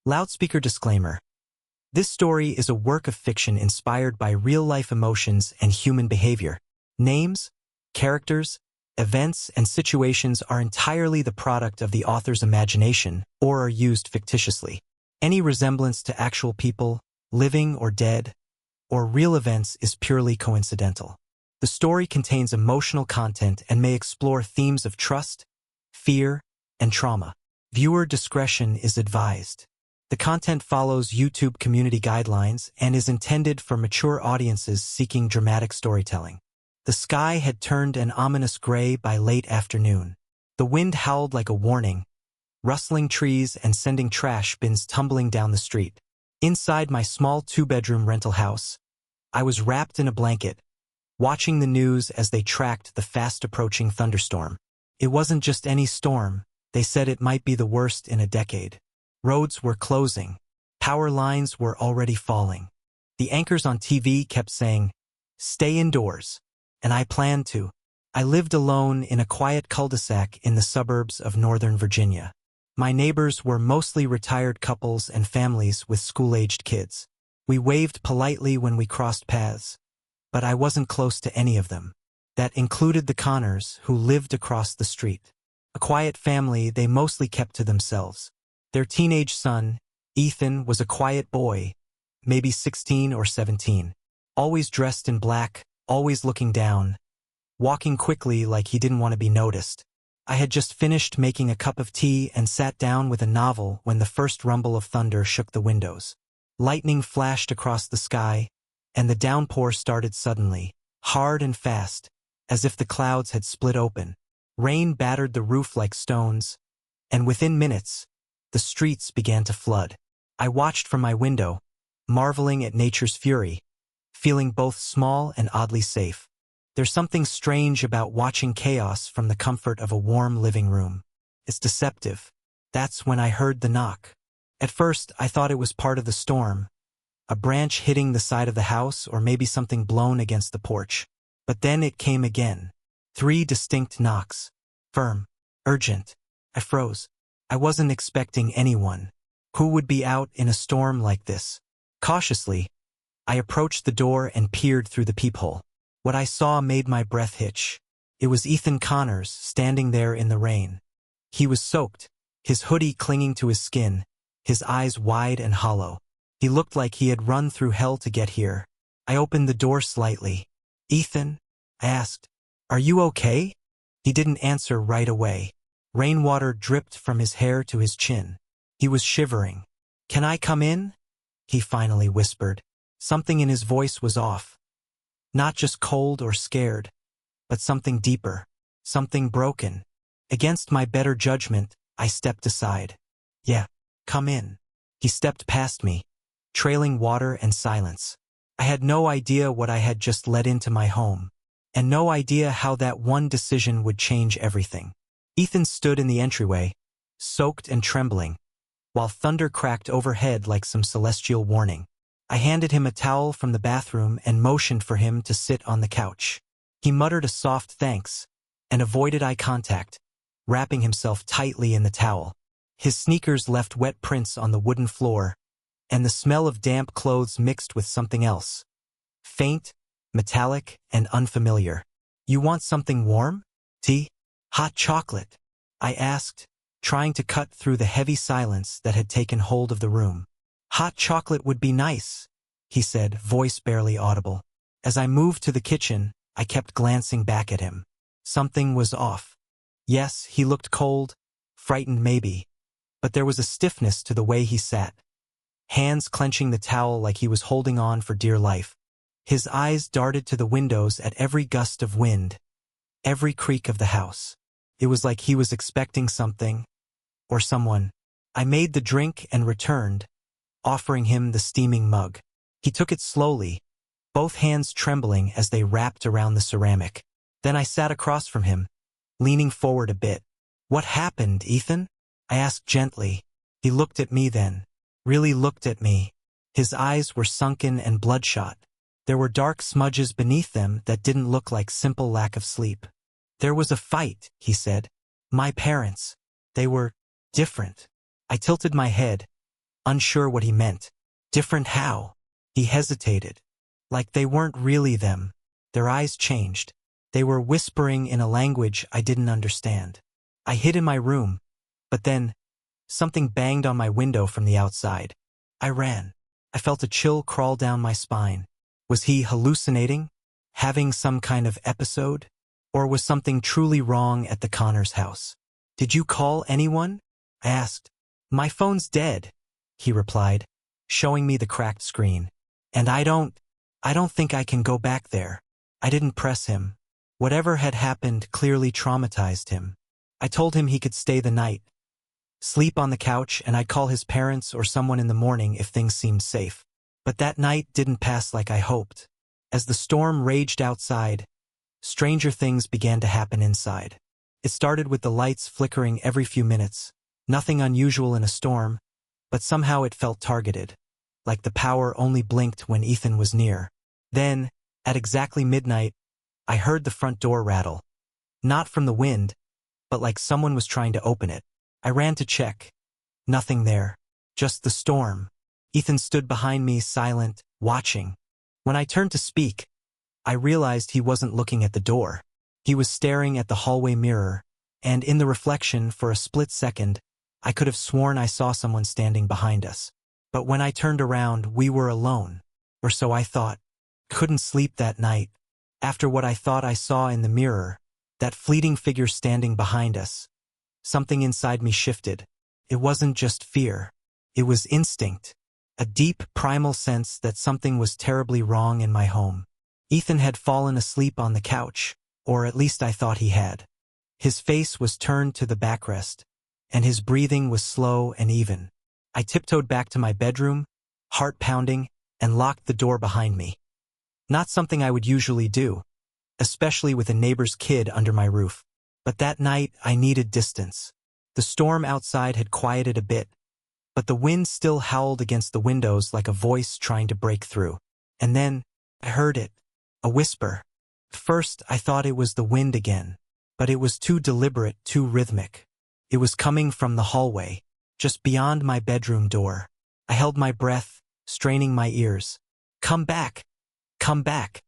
Loudspeaker disclaimer. This story is a work of fiction inspired by real-life emotions and human behavior. Names, characters, events, and situations are entirely the product of the author's imagination or are used fictitiously. Any resemblance to actual people, living or dead, or real events is purely coincidental. The story contains emotional content and may explore themes of trust, fear, and trauma. Viewer discretion is advised. The content follows YouTube community guidelines and is intended for mature audiences seeking dramatic storytelling. The sky had turned an ominous gray by late afternoon. The wind howled like a warning, rustling trees and sending trash bins tumbling down the street. Inside my small two-bedroom rental house, I was wrapped in a blanket, watching the news as they tracked the fast-approaching thunderstorm. It wasn't just any storm. They said it might be the worst in a decade. Roads were closing. Power lines were already falling. The anchors on TV kept saying, "Stay indoors." And I planned to. I lived alone in a quiet cul-de-sac in the suburbs of Northern Virginia. My neighbors were mostly retired couples and families with school-aged kids. We waved politely when we crossed paths, but I wasn't close to any of them. That included the Connors, who lived across the street. A quiet family they mostly kept to themselves. Their teenage son, Ethan, was a quiet boy, maybe 16 or 17. Always dressed in black, always looking down, walking quickly like he didn't want to be noticed. I had just finished making a cup of tea and sat down with a novel when the first rumble of thunder shook the windows. Lightning flashed across the sky, and the downpour started suddenly, hard and fast, as if the clouds had split open. Rain battered the roof like stones, and within minutes, the streets began to flood. I watched from my window, marveling at nature's fury, feeling both small and oddly safe. There's something strange about watching chaos from the comfort of a warm living room. It's deceptive. That's when I heard the knock. At first, I thought it was part of the storm, a branch hitting the side of the house or maybe something blown against the porch. But then it came again. 3 distinct knocks. Firm. Urgent. I froze. I wasn't expecting anyone. Who would be out in a storm like this? Cautiously, I approached the door and peered through the peephole. What I saw made my breath hitch. It was Ethan Connors standing there in the rain. He was soaked, his hoodie clinging to his skin, his eyes wide and hollow. He looked like he had run through hell to get here. I opened the door slightly. "Ethan?" I asked. "Are you okay?" He didn't answer right away. Rainwater dripped from his hair to his chin. He was shivering. "Can I come in?" he finally whispered. Something in his voice was off. Not just cold or scared, but something deeper, something broken. Against my better judgment, I stepped aside. "Yeah, come in." He stepped past me, trailing water and silence. I had no idea what I had just let into my home, and no idea how that one decision would change everything. Ethan stood in the entryway, soaked and trembling, while thunder cracked overhead like some celestial warning. I handed him a towel from the bathroom and motioned for him to sit on the couch. He muttered a soft thanks and avoided eye contact, wrapping himself tightly in the towel. His sneakers left wet prints on the wooden floor, and the smell of damp clothes mixed with something else. Faint, metallic, and unfamiliar. "You want something warm? Tea? Hot chocolate?" I asked, trying to cut through the heavy silence that had taken hold of the room. "Hot chocolate would be nice," he said, voice barely audible. As I moved to the kitchen, I kept glancing back at him. Something was off. Yes, he looked cold, frightened maybe, but there was a stiffness to the way he sat, hands clenching the towel like he was holding on for dear life. His eyes darted to the windows at every gust of wind, every creak of the house. It was like he was expecting something, or someone. I made the drink and returned, offering him the steaming mug. He took it slowly, both hands trembling as they wrapped around the ceramic. Then I sat across from him, leaning forward a bit. "What happened, Ethan?" I asked gently. He looked at me then, really looked at me. His eyes were sunken and bloodshot. There were dark smudges beneath them that didn't look like simple lack of sleep. "There was a fight," he said. "My parents. They were different." I tilted my head, unsure what he meant. Different how? He hesitated. Like they weren't really them. Their eyes changed. They were whispering in a language I didn't understand. I hid in my room, but then something banged on my window from the outside. I ran. I felt a chill crawl down my spine. Was he hallucinating? Having some kind of episode? Or was something truly wrong at the Connors house? Did you call anyone? I asked. My phone's dead, he replied, showing me the cracked screen. And I don't think I can go back there. I didn't press him. Whatever had happened clearly traumatized him. I told him he could stay the night, sleep on the couch, and I'd call his parents or someone in the morning if things seemed safe. But that night didn't pass like I hoped. As the storm raged outside, stranger things began to happen inside. It started with the lights flickering every few minutes. Nothing unusual in a storm, but somehow it felt targeted, like the power only blinked when Ethan was near. Then, at exactly midnight, I heard the front door rattle. Not from the wind, but like someone was trying to open it. I ran to check. Nothing there. Just the storm. Ethan stood behind me, silent, watching. When I turned to speak, I realized he wasn't looking at the door. He was staring at the hallway mirror, and in the reflection, for a split second, I could have sworn I saw someone standing behind us. But when I turned around, we were alone. Or so I thought. Couldn't sleep that night. After what I thought I saw in the mirror, that fleeting figure standing behind us, something inside me shifted. It wasn't just fear. It was instinct. A deep, primal sense that something was terribly wrong in my home. Ethan had fallen asleep on the couch, or at least I thought he had. His face was turned to the backrest, and his breathing was slow and even. I tiptoed back to my bedroom, heart pounding, and locked the door behind me. Not something I would usually do, especially with a neighbor's kid under my roof. But that night, I needed distance. The storm outside had quieted a bit, but the wind still howled against the windows like a voice trying to break through. And then, I heard it. A whisper. First, I thought it was the wind again, but it was too deliberate, too rhythmic. It was coming from the hallway, just beyond my bedroom door. I held my breath, straining my ears. Come back! Come back!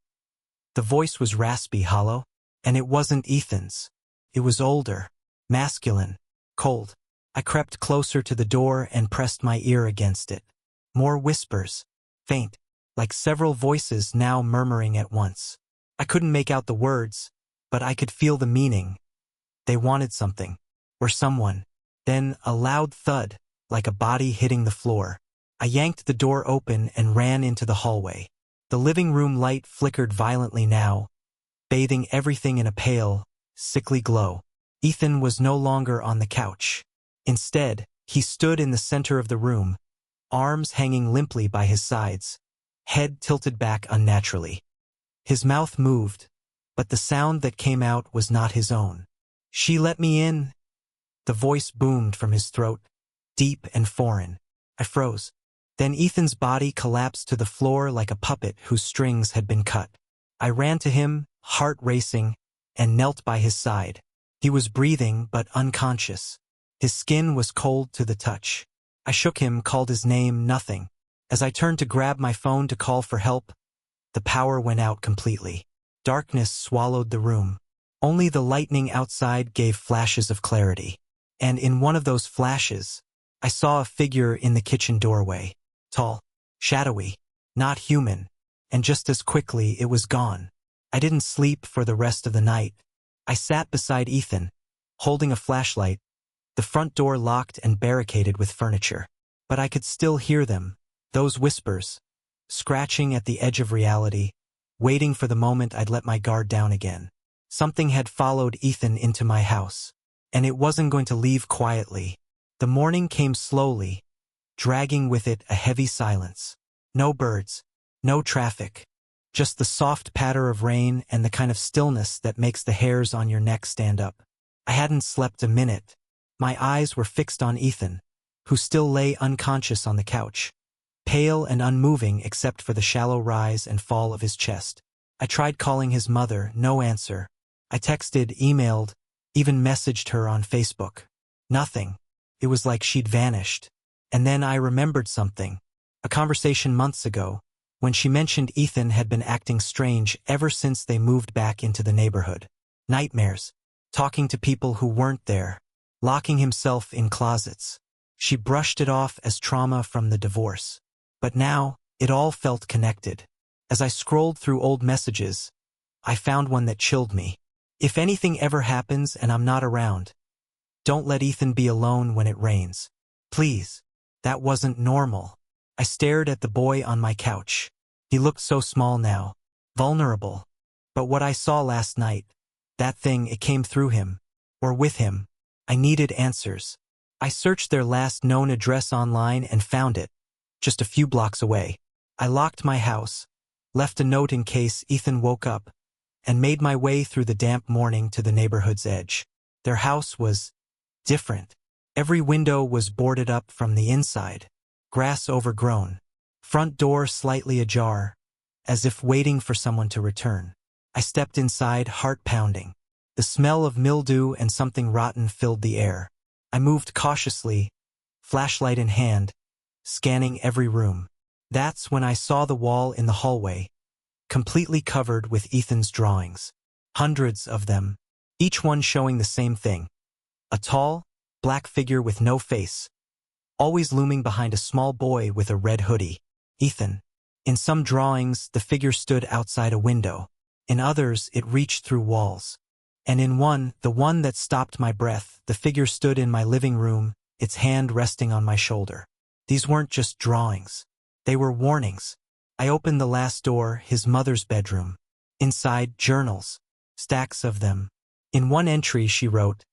The voice was raspy, hollow, and it wasn't Ethan's. It was older, masculine, cold. I crept closer to the door and pressed my ear against it. More whispers, faint, like several voices now murmuring at once. I couldn't make out the words, but I could feel the meaning. They wanted something, or someone. Then a loud thud, like a body hitting the floor. I yanked the door open and ran into the hallway. The living room light flickered violently now, bathing everything in a pale, sickly glow. Ethan was no longer on the couch. Instead, he stood in the center of the room, arms hanging limply by his sides, head tilted back unnaturally. His mouth moved, but the sound that came out was not his own. She let me in. The voice boomed from his throat, deep and foreign. I froze. Then Ethan's body collapsed to the floor like a puppet whose strings had been cut. I ran to him, heart racing, and knelt by his side. He was breathing but unconscious. His skin was cold to the touch. I shook him, called his name, nothing. As I turned to grab my phone to call for help, the power went out completely. Darkness swallowed the room. Only the lightning outside gave flashes of clarity. And in one of those flashes, I saw a figure in the kitchen doorway. Tall, shadowy, not human, and just as quickly it was gone. I didn't sleep for the rest of the night. I sat beside Ethan, holding a flashlight, the front door locked and barricaded with furniture. But I could still hear them, those whispers, scratching at the edge of reality, waiting for the moment I'd let my guard down again. Something had followed Ethan into my house, and it wasn't going to leave quietly. The morning came slowly, dragging with it a heavy silence. No birds, no traffic, just the soft patter of rain and the kind of stillness that makes the hairs on your neck stand up. I hadn't slept a minute. My eyes were fixed on Ethan, who still lay unconscious on the couch, pale and unmoving except for the shallow rise and fall of his chest. I tried calling his mother, no answer. I texted, emailed, even messaged her on Facebook. Nothing. It was like she'd vanished. And then I remembered something. A conversation months ago, when she mentioned Ethan had been acting strange ever since they moved back into the neighborhood. Nightmares, talking to people who weren't there, locking himself in closets. She brushed it off as trauma from the divorce. But now, it all felt connected. As I scrolled through old messages, I found one that chilled me. If anything ever happens and I'm not around, don't let Ethan be alone when it rains. Please. That wasn't normal. I stared at the boy on my couch. He looked so small now, vulnerable. But what I saw last night, that thing, it came through him, or with him. I needed answers. I searched their last known address online and found it, just a few blocks away. I locked my house, left a note in case Ethan woke up, and made my way through the damp morning to the neighborhood's edge. Their house was different. Every window was boarded up from the inside, grass overgrown, front door slightly ajar, as if waiting for someone to return. I stepped inside, heart pounding. The smell of mildew and something rotten filled the air. I moved cautiously, flashlight in hand, scanning every room. That's when I saw the wall in the hallway, completely covered with Ethan's drawings. Hundreds of them, each one showing the same thing. A tall, black figure with no face, always looming behind a small boy with a red hoodie. Ethan. In some drawings, the figure stood outside a window. In others, it reached through walls. And in one, the one that stopped my breath, the figure stood in my living room, its hand resting on my shoulder. These weren't just drawings. They were warnings. I opened the last door, his mother's bedroom. Inside, journals. Stacks of them. In one entry, she wrote,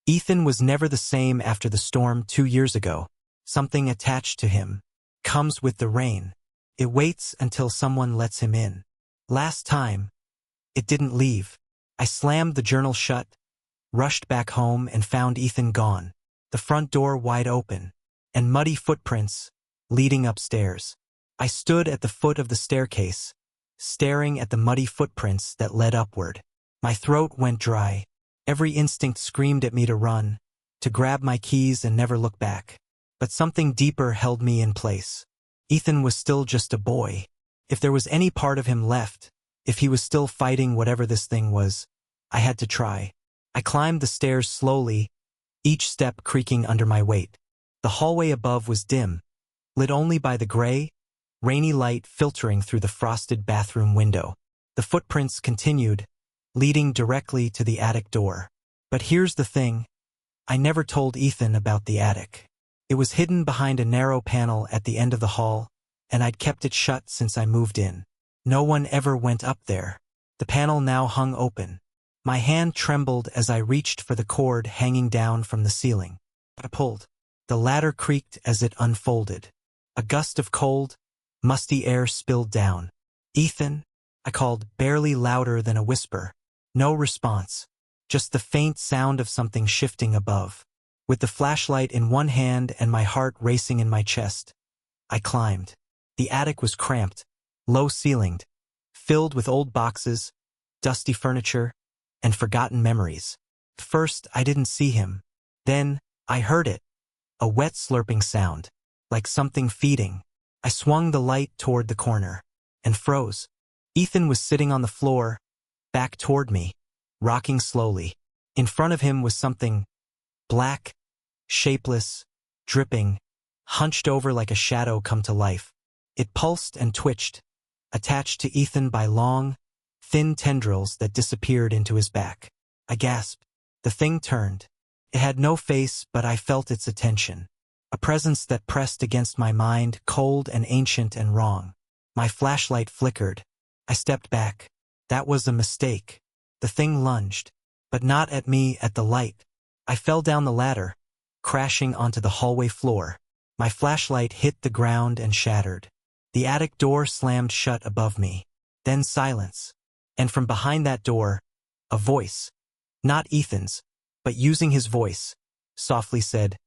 Ethan was never the same after the storm 2 years ago. Something attached to him. Comes with the rain. It waits until someone lets him in. Last time, it didn't leave. I slammed the journal shut, rushed back home and found Ethan gone. The front door wide open, and muddy footprints leading upstairs. I stood at the foot of the staircase, staring at the muddy footprints that led upward. My throat went dry. Every instinct screamed at me to run, to grab my keys and never look back. But something deeper held me in place. Ethan was still just a boy. If there was any part of him left, if he was still fighting whatever this thing was, I had to try. I climbed the stairs slowly, each step creaking under my weight. The hallway above was dim, lit only by the gray, rainy light filtering through the frosted bathroom window. The footprints continued, leading directly to the attic door. But here's the thing. I never told Ethan about the attic. It was hidden behind a narrow panel at the end of the hall, and I'd kept it shut since I moved in. No one ever went up there. The panel now hung open. My hand trembled as I reached for the cord hanging down from the ceiling. I pulled. The ladder creaked as it unfolded. A gust of cold, musty air spilled down. Ethan, I called, barely louder than a whisper. No response. Just the faint sound of something shifting above. With the flashlight in one hand and my heart racing in my chest, I climbed. The attic was cramped, low-ceilinged, filled with old boxes, dusty furniture, and forgotten memories. First, I didn't see him. Then, I heard it. A wet slurping sound, like something feeding. I swung the light toward the corner, and froze. Ethan was sitting on the floor, back toward me, rocking slowly. In front of him was something black, shapeless, dripping, hunched over like a shadow come to life. It pulsed and twitched, attached to Ethan by long, thin tendrils that disappeared into his back. I gasped. The thing turned. It had no face, but I felt its attention. A presence that pressed against my mind, cold and ancient and wrong. My flashlight flickered. I stepped back. That was a mistake. The thing lunged, but not at me, at the light. I fell down the ladder, crashing onto the hallway floor. My flashlight hit the ground and shattered. The attic door slammed shut above me. Then silence. And from behind that door, a voice. Not Ethan's, but using his voice, softly said,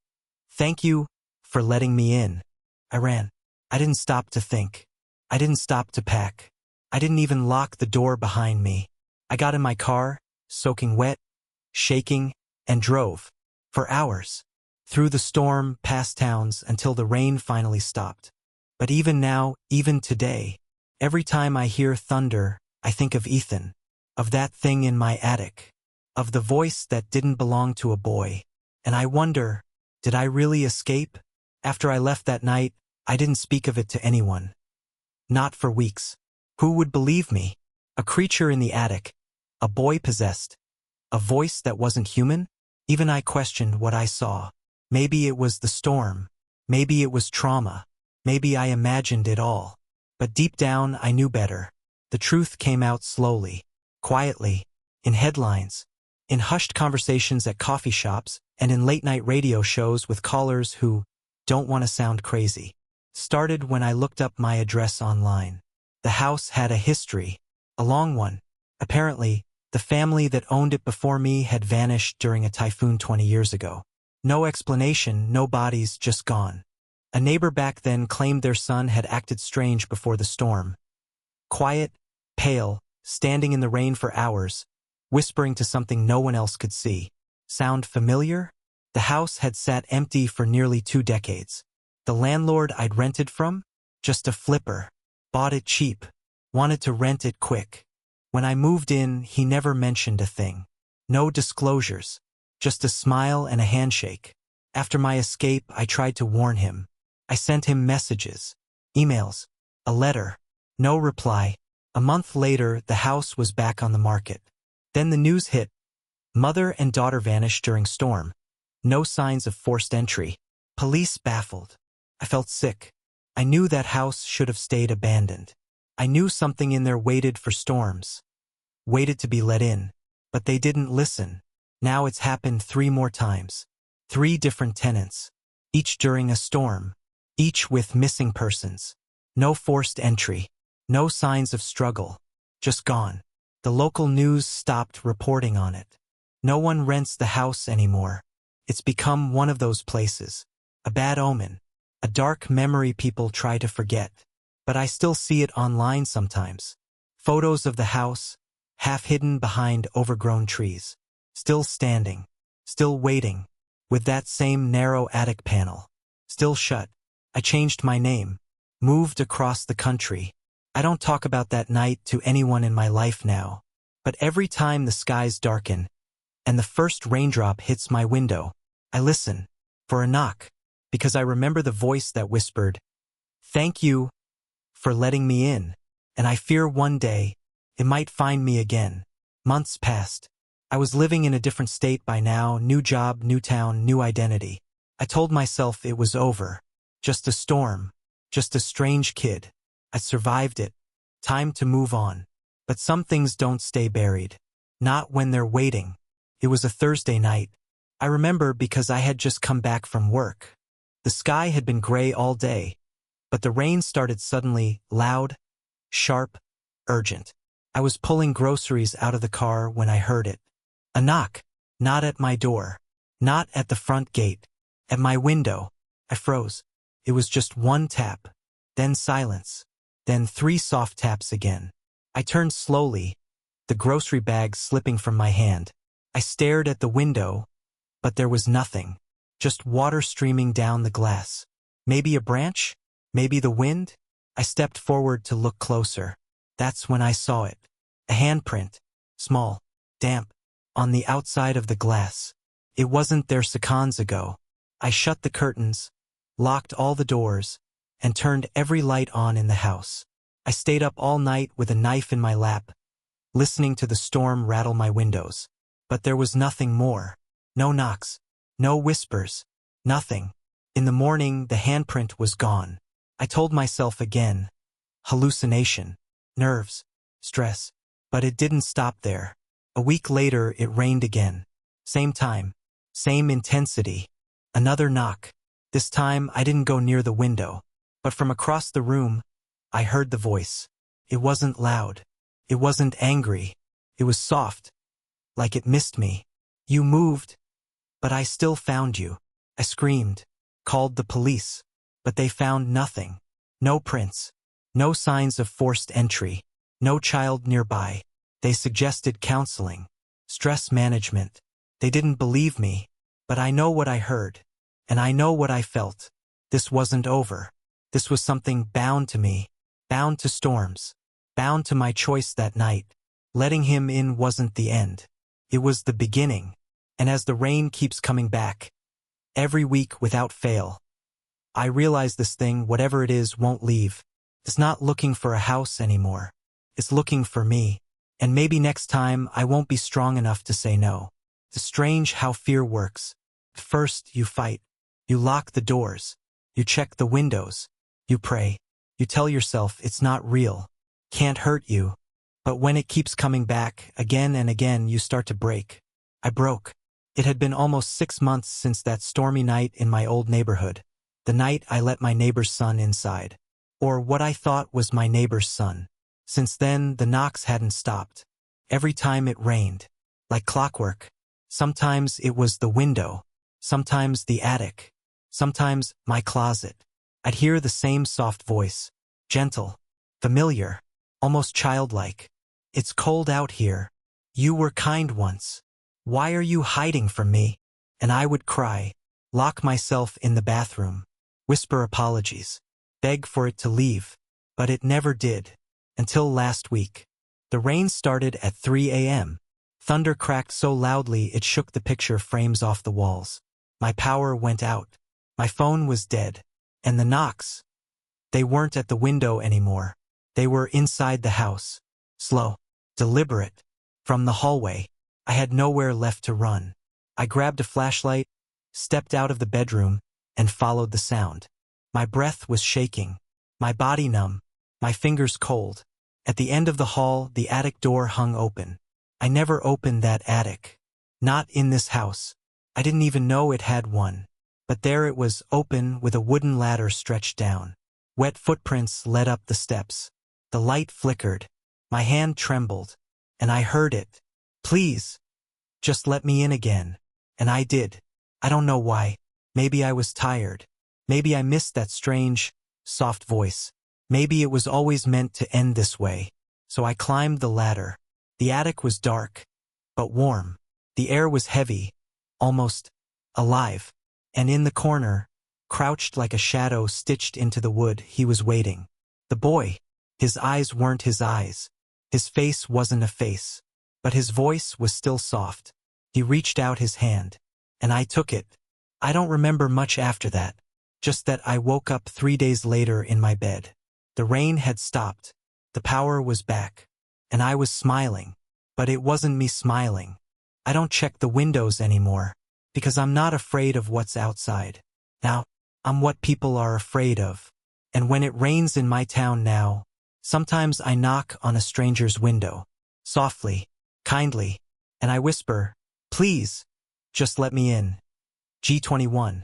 "Thank you for letting me in." I ran. I didn't stop to think. I didn't stop to pack. I didn't even lock the door behind me. I got in my car, soaking wet, shaking, and drove. For hours. through the storm, past towns, until the rain finally stopped. But even now, even today, every time I hear thunder, I think of Ethan, of that thing in my attic, of the voice that didn't belong to a boy. And I wonder, did I really escape? After I left that night, I didn't speak of it to anyone. Not for weeks. Who would believe me? A creature in the attic. A boy possessed. A voice that wasn't human? Even I questioned what I saw. Maybe it was the storm. Maybe it was trauma. Maybe I imagined it all. But deep down, I knew better. The truth came out slowly, quietly, in headlines, in hushed conversations at coffee shops, and in late-night radio shows with callers who don't want to sound crazy. Started when I looked up my address online. The house had a history, a long one. Apparently, the family that owned it before me had vanished during a typhoon 20 years ago. No explanation, no bodies, just gone. A neighbor back then claimed their son had acted strange before the storm. Quiet, pale, standing in the rain for hours, whispering to something no one else could see. Sound familiar? The house had sat empty for nearly 2 decades. The landlord I'd rented from? Just a flipper. Bought it cheap. Wanted to rent it quick. When I moved in, he never mentioned a thing. No disclosures. Just a smile and a handshake. After my escape, I tried to warn him. I sent him messages, emails, a letter. No reply. A month later, the house was back on the market. Then the news hit. Mother and daughter vanished during storm. No signs of forced entry. Police baffled. I felt sick. I knew that house should have stayed abandoned. I knew something in there waited for storms. Waited to be let in. But they didn't listen. Now it's happened 3 more times. 3 different tenants. Each during a storm. Each with missing persons. No forced entry. No signs of struggle. Just gone. The local news stopped reporting on it. No one rents the house anymore. It's become one of those places. A bad omen. A dark memory people try to forget. But I still see it online sometimes. Photos of the house, half hidden behind overgrown trees. Still standing. Still waiting. With that same narrow attic panel. Still shut. I changed my name. Moved across the country. I don't talk about that night to anyone in my life now. But every time the skies darken, and the first raindrop hits my window, I listen. For a knock. Because I remember the voice that whispered, "Thank you for letting me in." And I fear one day, it might find me again. Months passed. I was living in a different state by now, new job, new town, new identity. I told myself it was over. Just a storm. Just a strange kid. I survived it. Time to move on. But some things don't stay buried. Not when they're waiting. It was a Thursday night. I remember because I had just come back from work. The sky had been gray all day, but the rain started suddenly, loud, sharp, urgent. I was pulling groceries out of the car when I heard it. A knock. Not at my door. Not at the front gate. At my window. I froze. It was just one tap. Then silence. Then 3 soft taps again. I turned slowly, the grocery bag slipping from my hand. I stared at the window, but there was nothing. Just water streaming down the glass. Maybe a branch? Maybe the wind? I stepped forward to look closer. That's when I saw it. A handprint. Small. Damp. On the outside of the glass. It wasn't there seconds ago. I shut the curtains, locked all the doors, and turned every light on in the house. I stayed up all night with a knife in my lap, listening to the storm rattle my windows. But there was nothing more. No knocks. No whispers. Nothing. In the morning, the handprint was gone. I told myself again. Hallucination. Nerves. Stress. But it didn't stop there. A week later, it rained again. Same time. Same intensity. Another knock. This time, I didn't go near the window. But from across the room, I heard the voice. It wasn't loud. It wasn't angry. It was soft. Like it missed me. "You moved. But I still found you." I screamed. Called the police. But they found nothing. No prints. No signs of forced entry. No child nearby. They suggested counseling. Stress management. They didn't believe me. But I know what I heard. And I know what I felt. This wasn't over. This was something bound to me, bound to storms, bound to my choice that night. Letting him in wasn't the end. It was the beginning. And as the rain keeps coming back, every week without fail, I realize this thing, whatever it is, won't leave. It's not looking for a house anymore. It's looking for me. And maybe next time I won't be strong enough to say no. It's strange how fear works. First you fight. You lock the doors. You check the windows. You pray. You tell yourself it's not real. Can't hurt you. But when it keeps coming back again and again, you start to break. I broke. It had been almost 6 months since that stormy night in my old neighborhood. The night I let my neighbor's son inside. Or what I thought was my neighbor's son. Since then, the knocks hadn't stopped. Every time it rained. Like clockwork. Sometimes it was the window. Sometimes the attic. Sometimes my closet. I'd hear the same soft voice. Gentle. Familiar. Almost childlike. It's cold out here. You were kind once. Why are you hiding from me? And I would cry. Lock myself in the bathroom. Whisper apologies. Beg for it to leave. But it never did. Until last week. The rain started at 3 a.m. Thunder cracked so loudly it shook the picture frames off the walls. My power went out. My phone was dead. And the knocks. They weren't at the window anymore. They were inside the house. Slow. Deliberate. From the hallway. I had nowhere left to run. I grabbed a flashlight, stepped out of the bedroom, and followed the sound. My breath was shaking. My body numb. My fingers cold. At the end of the hall, the attic door hung open. I never opened that attic. Not in this house. I didn't even know it had one. But there it was, open, with a wooden ladder stretched down. Wet footprints led up the steps. The light flickered. My hand trembled. And I heard it. Please. Just let me in again. And I did. I don't know why. Maybe I was tired. Maybe I missed that strange, soft voice. Maybe it was always meant to end this way. So I climbed the ladder. The attic was dark, but warm. The air was heavy, almost alive. And in the corner, crouched like a shadow stitched into the wood, he was waiting. The boy. His eyes weren't his eyes. His face wasn't a face. But his voice was still soft. He reached out his hand. And I took it. I don't remember much after that. Just that I woke up 3 days later in my bed. The rain had stopped. The power was back. And I was smiling. But it wasn't me smiling. I don't check the windows anymore. Because I'm not afraid of what's outside. Now, I'm what people are afraid of. And when it rains in my town now, sometimes I knock on a stranger's window. Softly, kindly. And I whisper, please, just let me in. G21.